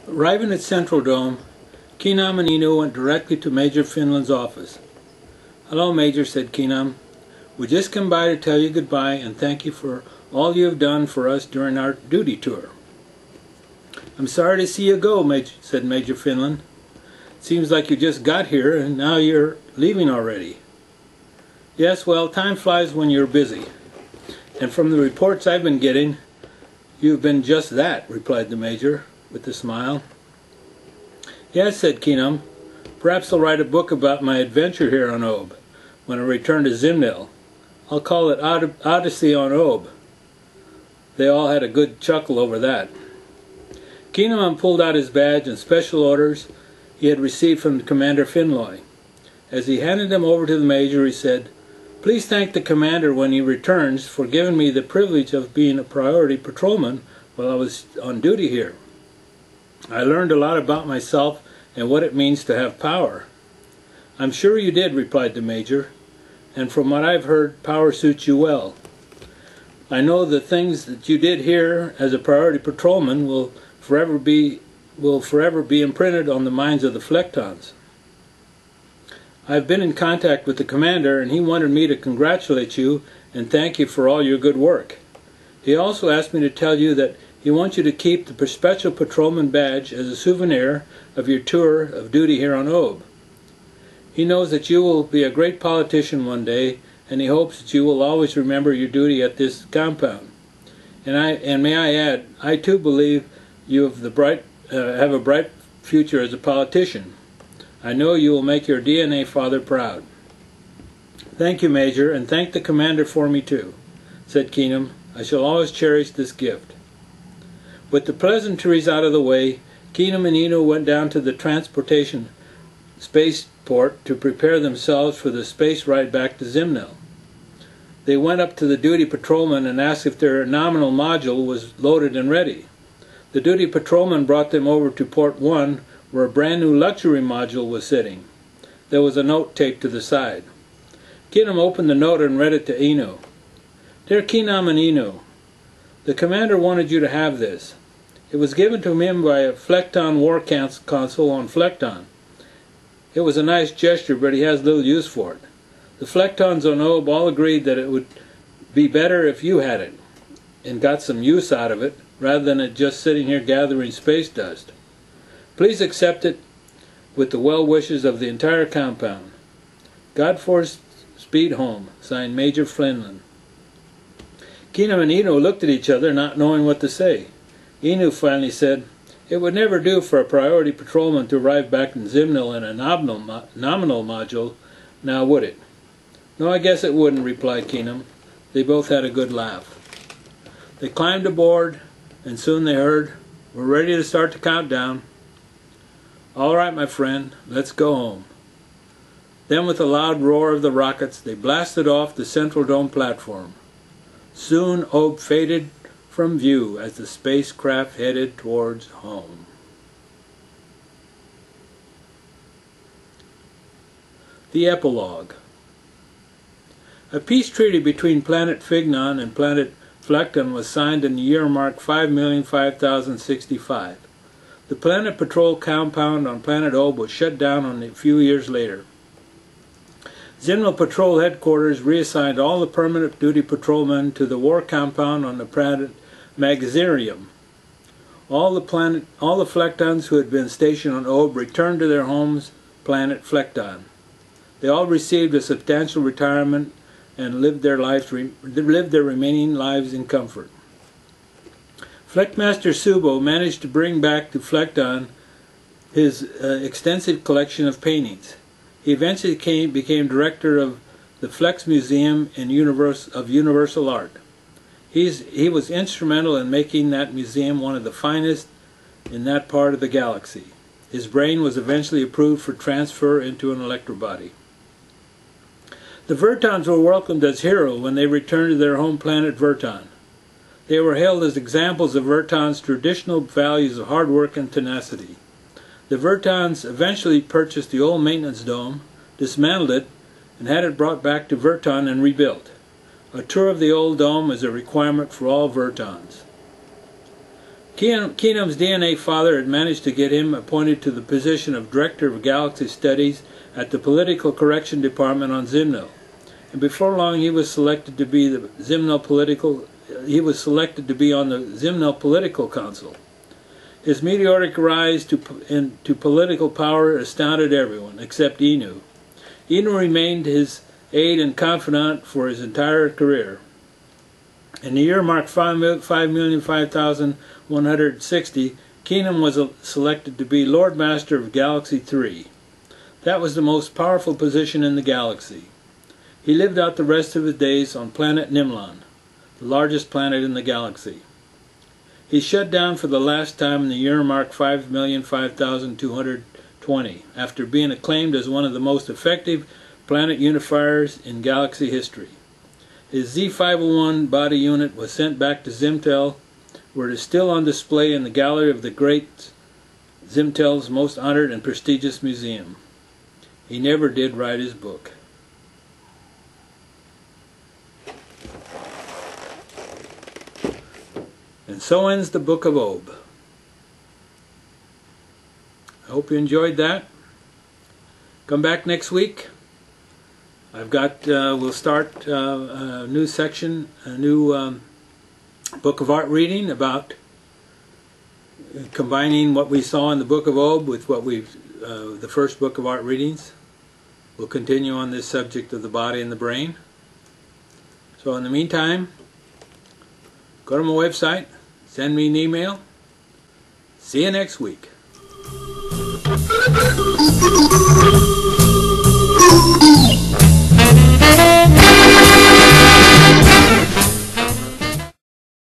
Arriving at Central Dome, Keenum and Eno went directly to Major Finland's office. "Hello, Major," said Keenum. "We just come by to tell you goodbye and thank you for all you have done for us during our duty tour." "I'm sorry to see you go," said Major Finland. "Seems like you just got here and now you're leaving already." "Yes, well, time flies when you're busy. And from the reports I've been getting, you've been just that," replied the Major, with a smile. "Yes," said Keenum. "Perhaps I'll write a book about my adventure here on Ob, when I return to Zimnil. I'll call it Odyssey on Ob." They all had a good chuckle over that. Keenum pulled out his badge and special orders he had received from Commander Finloy. As he handed them over to the Major, he said, "Please thank the Commander when he returns for giving me the privilege of being a priority patrolman while I was on duty here. I learned a lot about myself and what it means to have power." "I'm sure you did," replied the Major, "and from what I've heard, power suits you well. I know the things that you did here as a priority patrolman will forever be imprinted on the minds of the Flectons. I've been in contact with the Commander, and he wanted me to congratulate you and thank you for all your good work. He also asked me to tell you that he wants you to keep the Special Patrolman badge as a souvenir of your tour of duty here on Ob. He knows that you will be a great politician one day, and he hopes that you will always remember your duty at this compound. And may I add, I too believe you have a bright future as a politician. I know you will make your DNA father proud." "Thank you, Major, and thank the Commander for me too," said Keenum. "I shall always cherish this gift." With the pleasantries out of the way, Keenum and Eno went down to the transportation spaceport to prepare themselves for the space ride back to Zimnil. They went up to the duty patrolman and asked if their nominal module was loaded and ready. The duty patrolman brought them over to Port 1, where a brand new luxury module was sitting. There was a note taped to the side. Keenum opened the note and read it to Eno. "Dear Keenum and Eno, the Commander wanted you to have this. It was given to him by a Flecton war consul on Flecton. It was a nice gesture, but he has little use for it. The Flectons on Ob all agreed that it would be better if you had it, and got some use out of it, rather than it just sitting here gathering space dust. Please accept it with the well wishes of the entire compound. Godforce Speed Home, signed Major Finland." Keenum and Eno looked at each other, not knowing what to say. Eno finally said, "It would never do for a priority patrolman to arrive back in Zimnil in a nominal module, now would it?" "No, I guess it wouldn't," replied Keenum. They both had a good laugh. They climbed aboard, and soon they heard, "We're ready to start the countdown." "All right, my friend, let's go home." Then with a loud roar of the rockets, they blasted off the Central Dome platform. Soon Ob faded from view as the spacecraft headed towards home. The Epilogue. A peace treaty between planet Fignon and planet Flecton was signed in the year marked 5,005,065. The Planet Patrol compound on planet Ob was shut down a few years later. Zimnil Patrol Headquarters reassigned all the permanent duty patrolmen to the war compound on the planet Magzirium. All the Flectons who had been stationed on Ob returned to their homes, planet Flecton. They all received a substantial retirement and lived their remaining lives in comfort. Fleckmaster Subo managed to bring back to Flecton his extensive collection of paintings. He eventually became director of the Flex Museum of Universal Art. He was instrumental in making that museum one of the finest in that part of the galaxy. His brain was eventually approved for transfer into an electrobody. The Vertons were welcomed as heroes when they returned to their home planet Verton. They were hailed as examples of Verton's traditional values of hard work and tenacity. The Vertons eventually purchased the old maintenance dome, dismantled it, and had it brought back to Verton and rebuilt. A tour of the old dome is a requirement for all Vertons. Keenum's DNA father had managed to get him appointed to the position of Director of Galaxy Studies at the Political Correction Department on Zimno. And before long he was selected to be on the Zimno Political Council. His meteoric rise to political power astounded everyone, except Inu. Inu remained his aide and confidant for his entire career. In the year marked 5,005,160, Keenum was selected to be Lord Master of Galaxy 3. That was the most powerful position in the galaxy. He lived out the rest of his days on planet Nimlan, the largest planet in the galaxy. He shut down for the last time in the year marked 5,005,220, after being acclaimed as one of the most effective planet unifiers in galaxy history. His Z501 body unit was sent back to Zimtel, where it is still on display in the gallery of the great Zimtel's most honored and prestigious museum. He never did write his book. And so ends the Book of Ob. I hope you enjoyed that. Come back next week. I've got, we'll start a new section, a new book of art reading about combining what we saw in the Book of Ob with what the first book of art readings. We'll continue on this subject of the body and the brain. So in the meantime, go to my website, send me an email. See you next week.